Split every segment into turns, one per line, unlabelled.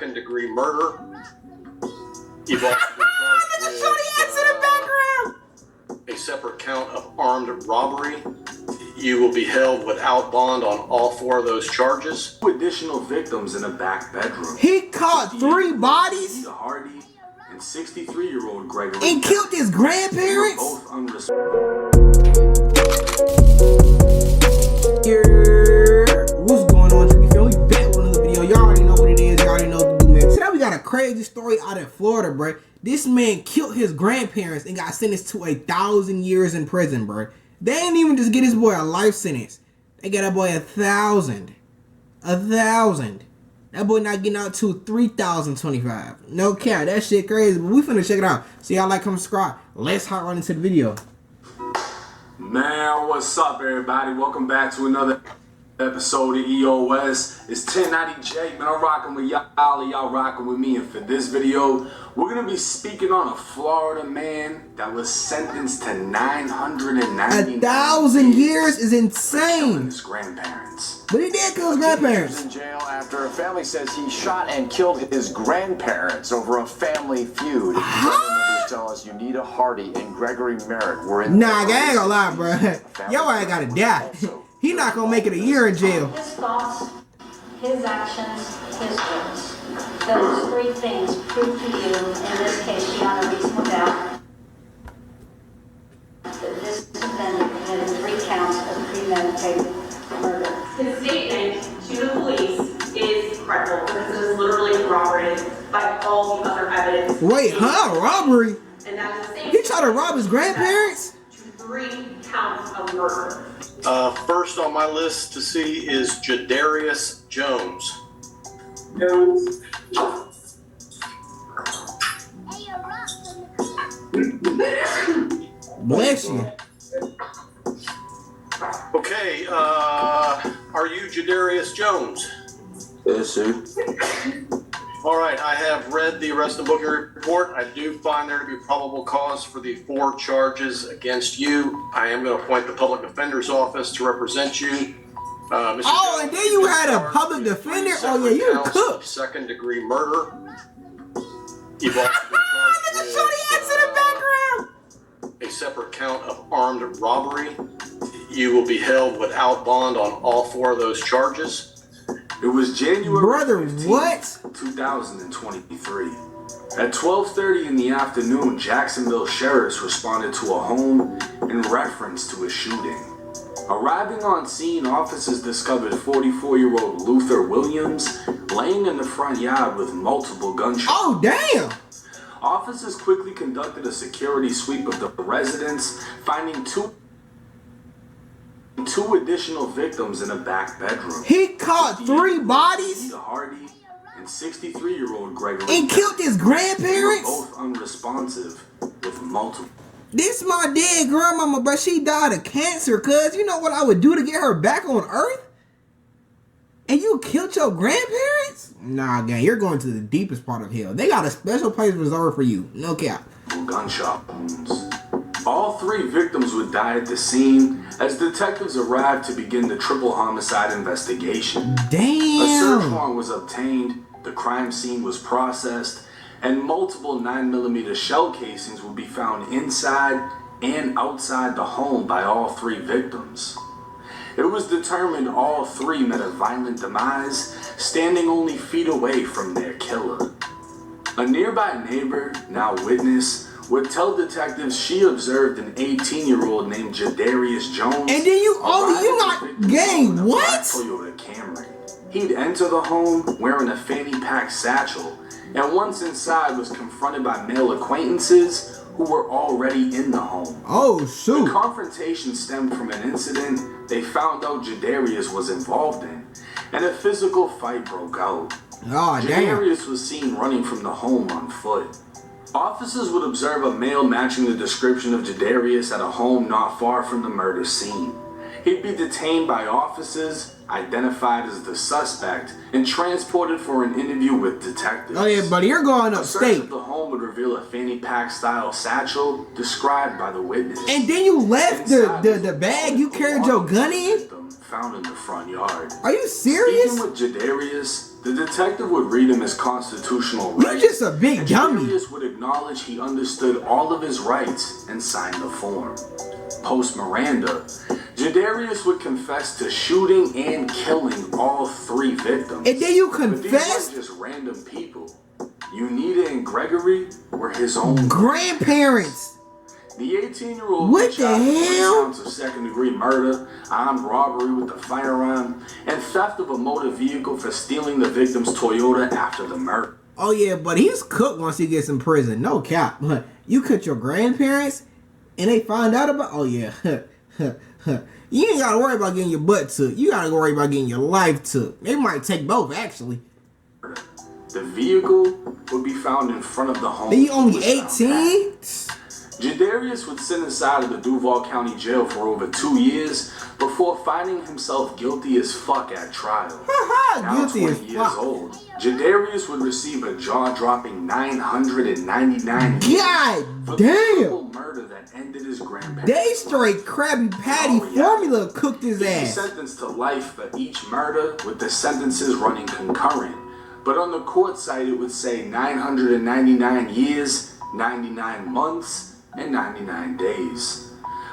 second-degree murder. You've also been charged with a separate count of armed robbery. You will be held without bond on all 4 of those charges.
2 additional victims in a back bedroom.
He caught 3 bodies
Hardy and 63-year-old Gregory
and killed his grandparents.
Both
What's going on, JBsiah? We back with another video. Y'all already know what it is. Y'all already know what to do, man. Today we got a crazy story out in Florida, bro. This man killed his grandparents and got sentenced to 1,000 years in prison, bro. They didn't even just get his boy a life sentence. They got that boy 1,000. 1,000. That boy not getting out to 3,025. No cap, that shit crazy. But we finna check it out. So y'all like, comment, subscribe. Let's hop right into the video.
Man, what's up, everybody? Welcome back to another episode of EOS. It's 1090J, man. I'm rocking with y'all rocking with me. And for this video, we're gonna be speaking on a Florida man that was sentenced to 990
1,000 years is insane.
His grandparents.
But he did kill his grandparents.
In jail after a family says he shot and killed his grandparents over a family feud. Members tell us Unita Hardy and Gregory Merritt were in.
Nah, I ain't gonna lie, bro. Yo, ain't gotta die. He not gonna make it a year in jail.
His thoughts, his actions, his words. Those 3 things prove to you, in this case, beyond a reasonable doubt, that this defendant committed 3 counts of premeditated murder.
His statement to the police is credible because it is literally corroborated by all the other evidence.
Wait, huh? Robbery?
And that's the same.
He tried to rob his grandparents?
To 3 counts of murder.
First on my list to see is JBsiah Jones.
Bless you.
Okay, are you JBsiah Jones?
Yes, sir.
All right, I have read the arrest and booking report. I do find there to be probable cause for the 4 charges against you. I am going to appoint the public defender's office to represent you. Mr.
Oh,
Jones,
and then you had a
charged
public
with
defender?
3
Oh, yeah, you
counts
cooked.
of second-degree murder. You've also been charged with a separate count of armed robbery. You will be held without bond on all 4 of those charges.
It was January
Brother,
15th,
what?
2023. At 12:30 in the afternoon, Jacksonville sheriffs responded to a home in reference to a shooting. Arriving on scene, officers discovered 44-year-old Luther Williams laying in the front yard with multiple gunshots.
Oh, damn.
Officers quickly conducted a security sweep of the residence, finding two additional victims in a back bedroom.
He caught 3 bodies
Unita Hardy and 63-year-old Gregory
and killed his grandparents?
both unresponsive with multiple.
This my dead grandmama, but she died of cancer, cuz. You know what I would do to get her back on earth? And you killed your grandparents? Nah, gang, you're going to the deepest part of hell. They got a special place reserved for you. No cap.
Gunshot wounds. All 3 victims would die at the scene as detectives arrived to begin the triple homicide investigation.
Damn.
A search warrant was obtained, the crime scene was processed, and multiple 9mm shell casings would be found inside and outside the home by all 3 victims. It was determined all 3 met a violent demise, standing only feet away from their killer. A nearby neighbor, now witness, would tell detectives she observed an 18-year-old named JBsiah Jones.
And then you not gang, what?
Toyota Camry. He'd enter the home wearing a fanny pack satchel, and once inside was confronted by male acquaintances who were already in the home.
Oh, shoot.
The confrontation stemmed from an incident they found out JBsiah was involved in, and a physical fight broke out.
Oh, damn.
JBsiah was seen running from the home on foot. Officers would observe a male matching the description of JBsiah at a home not far from the murder scene. He'd be detained by officers, identified as the suspect, and transported for an interview with detectives.
Oh, yeah, buddy, you're going
A search
upstate.
of the home would reveal a fanny pack style satchel described by the witness.
And then you left
Inside was
the bag you carried your gun in?
found in the front yard.
Are you serious?
Speaking with Jadarius, the detective would read him his constitutional
You
rights.
just a big
and
dummy.
Jadarius would acknowledge he understood all of his rights and signed the form. Post Miranda, Jadarius would confess to shooting and killing all 3 victims.
And then you
But these
confessed?
weren't just random people. Unita and Gregory were his own
Grandparents.
The 18-year-old
What the hell?
counts of second-degree murder, armed robbery with a firearm, and theft of a motor vehicle for stealing the victim's Toyota after the murder.
Oh yeah, but he's cooked once he gets in prison. No cap. You cut your grandparents and they find out about. Oh yeah. You ain't gotta worry about getting your butt took. You gotta worry about getting your life took. They might take both actually.
The vehicle would be found in front of the home.
Are you only
He was found
18?
at. Jadarius would sit inside of the Duval County Jail for over 2 years before finding himself guilty as fuck at trial. Now
Guilty
20
as
years
fuck.
old, Jadarius would receive a jaw-dropping 999 years
God
for the
damn.
triple murder that ended his grandparents'
They straight Krabby Patty
Oh, yeah.
formula cooked his
He'd be
ass.
sentenced to life for each murder, with the sentences running concurrent. But on the court site, it would say 999 years, 99 months, and 99 days.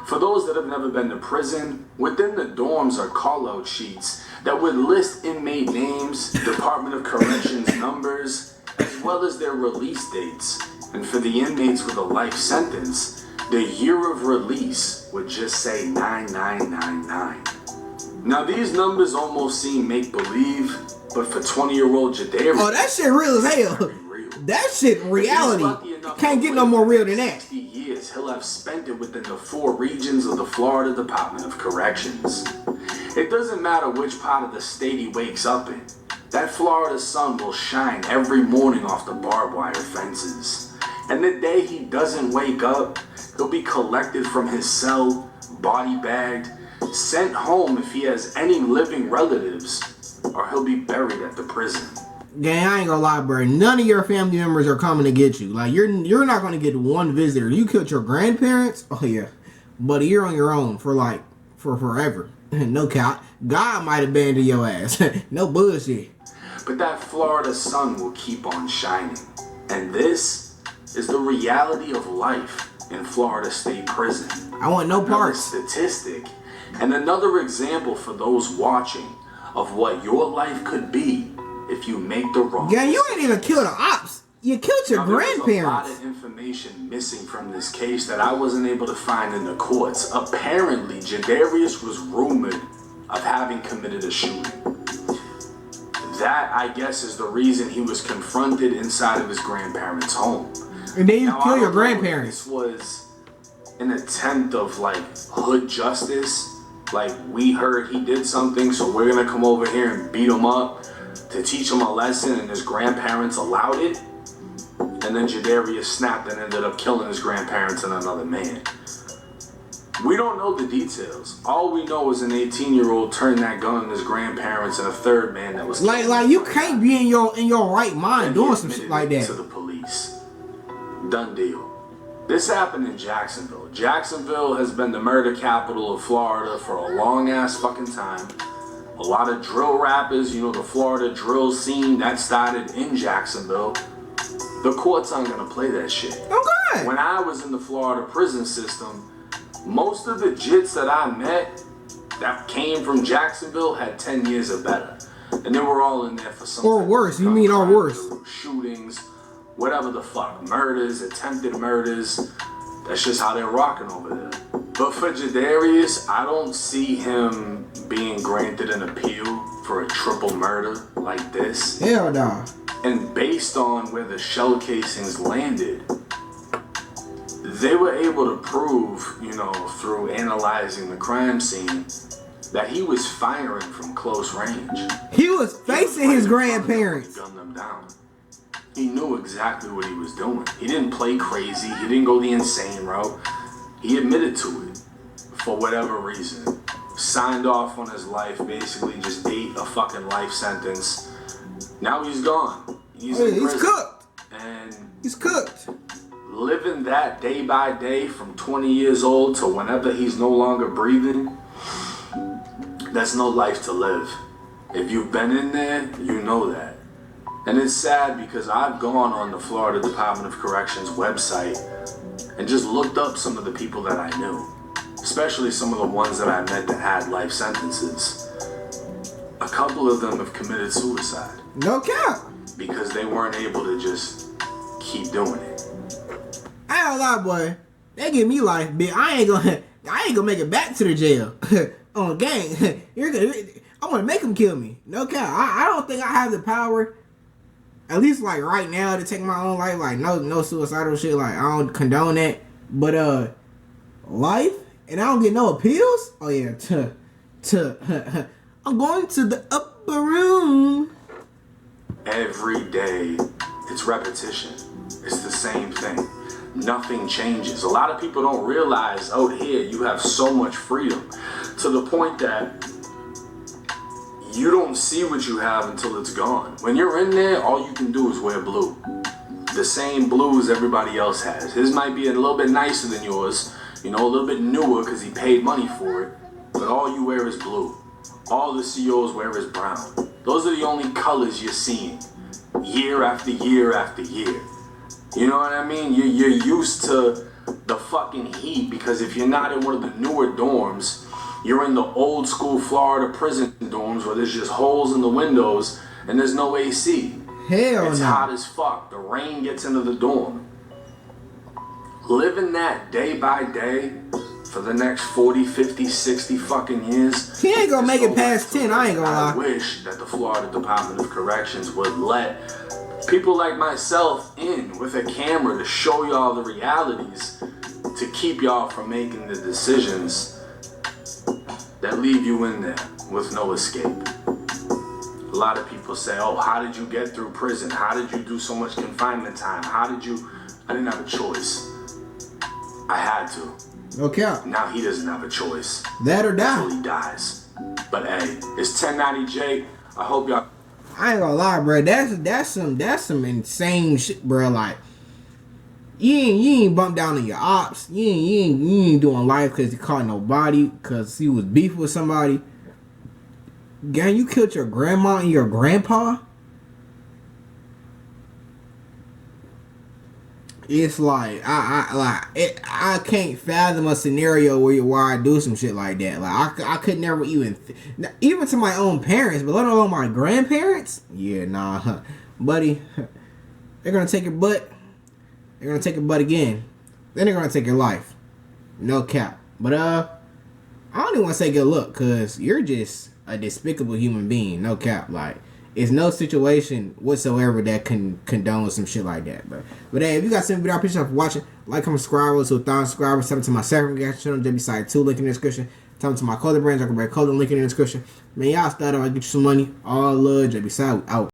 For those that have never been to prison, within the dorms are call-out sheets that would list inmate names, Department of Corrections numbers, as well as their release dates. And for the inmates with a life sentence, the year of release would just say 9999. Now these numbers almost seem make-believe, but for 20-year-old Jadarius,
Oh, that shit real as hell.
very real.
That shit reality. Can't get no more real than that.
60 years, he'll have spent it within the 4 regions of the Florida Department of Corrections. It doesn't matter which part of the state he wakes up in. That Florida sun will shine every morning off the barbed wire fences. And the day he doesn't wake up, he'll be collected from his cell, body bagged, sent home if he has any living relatives, or he'll be buried at the prison.
Gang, I ain't gonna lie, bro. None of your family members are coming to get you. Like, you're not gonna get one visitor. You killed your grandparents? Oh, yeah. But you're on your own for forever. No cap. God might abandon your ass. No bullshit.
But that Florida sun will keep on shining. And this is the reality of life in Florida State Prison.
I want no
Another
parts.
statistic and another example for those watching of what your life could be if you make the wrong
Gang, you
decision.
ain't even killed the ops. You killed your
Now, there's a lot
grandparents.
of information missing from this case that I wasn't able to find in the courts. Apparently, Jadarius was rumored of having committed a shooting. That, I guess, is the reason he was confronted inside of his grandparents' home.
And then you
Now, I
kill
don't
your
know if
grandparents.
This was an attempt of like hood justice. Like, we heard he did something, so we're gonna come over here and beat him up to teach him a lesson, and his grandparents allowed it. And then Jadarius snapped and ended up killing his grandparents and another man. We don't know the details. All we know is an 18-year-old turned that gun on his grandparents and a third man that was
Like
killed.
you can't be in your right mind
And he
doing some
admitted
shit like
it
that.
to the police. Done deal. This happened in Jacksonville. Jacksonville has been the murder capital of Florida for a long ass fucking time. A lot of drill rappers, you know, the Florida drill scene that started in Jacksonville. The courts aren't gonna play that shit.
Okay.
When I was in the Florida prison system, most of the jits that I met that came from Jacksonville had 10 years or better. And they were all in there for some
Or
type of
worse, you mean or
crime,
worse.
shootings, whatever the fuck, murders, attempted murders. That's just how they're rocking over there. But for Jadarius, I don't see him being granted an appeal for a triple murder like this.
Hell nah.
And based on where the shell casings landed, they were able to prove, you know, through analyzing the crime scene, that he was firing from close range.
He was facing his grandparents.
He gunned them down. He knew exactly what he was doing. He didn't play crazy. He didn't go the insane route. He admitted to it for whatever reason. Signed off on his life, basically just ate a fucking life sentence. Now he's gone. He's in
He's
prison.
cooked.
And
He's cooked.
living that day by day from 20 years old to whenever he's no longer breathing, That's no life to live. If you've been in there, you know that. And it's sad because I've gone on the Florida Department of Corrections website and just looked up some of the people that I knew, especially some of the ones that I met that had life sentences. A couple of them have committed suicide.
No cap.
Because they weren't able to just keep doing it.
I ain't gonna lie, boy. They give me life, bitch. I ain't gonna make it back to the jail. On gang. I'm gonna make them kill me. No cap. I don't think I have the power, at least like right now, to take my own life. Like no suicidal shit. Like I don't condone that. But life, and I don't get no appeals. Oh yeah, I'm going to the upper room.
Every day, it's repetition. It's the same thing. Nothing changes. A lot of people don't realize out here you have so much freedom, to the point that you don't see what you have until it's gone. When you're in there, all you can do is wear blue. The same blue as everybody else has. His might be a little bit nicer than yours, a little bit newer because he paid money for it, but all you wear is blue. All the COs wear is brown. Those are the only colors you're seeing year after year after year. You know what I mean? You're used to the fucking heat, because if you're not in one of the newer dorms, you're in the old school Florida prison dorms where there's just holes in the windows and there's no AC.
Hell
It's
no.
hot as fuck. The rain gets into the dorm. Living that day by day for the next 40, 50, 60 fucking years.
He ain't gonna
is
make it
no
past
life to
10, I
live.
ain't gonna
I
lie.
wish that the Florida Department of Corrections would let people like myself in with a camera to show y'all the realities, to keep y'all from making the decisions that leave you in there with no escape. A lot of people say, oh, how did you get through prison? How did you do so much confinement time? I didn't have a choice. I had to.
No cap.
Now he doesn't have a choice
That or
until
die.
he dies. But hey, it's 1090J. I hope y'all.
I ain't gonna lie, bro. That's some insane shit, bro. Like, you ain't bumped down on your ops. You ain't doing life because you caught nobody, because he was beefing with somebody. Gang, you killed your grandma and your grandpa. It's like I can't fathom a scenario where I do some shit like that. Like I could never even to my own parents, but let alone my grandparents. Yeah, nah, buddy. They're gonna take your butt. They're gonna take your butt again. Then they're gonna take your life. No cap. But I don't even want to say good luck, cause you're just a despicable human being. No cap. Like, it's no situation whatsoever that can condone some shit like that, bro. But hey, if you got something video, I appreciate you for watching. Like, comment, subscribe to 1,000 subscribers. Tell me to my second reaction channel, JBsiah 2, link in the description. Tell me to my clothing brand, JungleBredClothing, link in the description. Man, y'all start out, I get you some money. All love, JBsiah out.